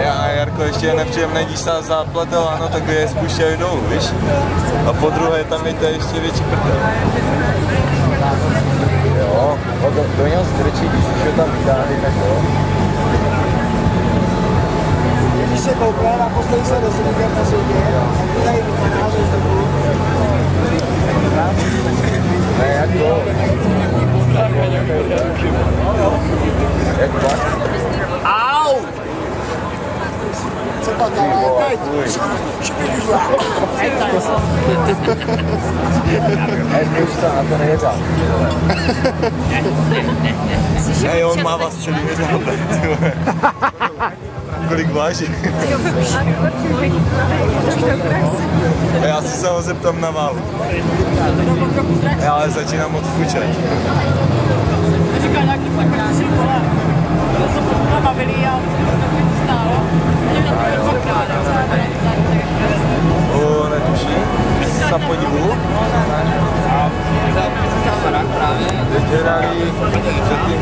Já, Jarko, ještě je nepříjemné, když se zapletel, ano, tak je spuštěli dolů, víš? A po druhé tam je to ještě větší prdel. Jo, do něho strčí, když už ho tam vytáhli, tak jo. Když se koukne, naposledy se rozhodně na světě, a tady vypadá, že to bylo. Ne, jak to? Jak pak? Au! Co pak dále? Teď! Už to na to nejedá. Hej, on má vás celý nezáběr, kolik váží? Já se ho zeptám na váhu. Já ale začínám moc fučet. Říká nějaký plakát, vole. To jsou potom bavili a to stálo. O, netuším. Za podivu. Teď dělali předtím.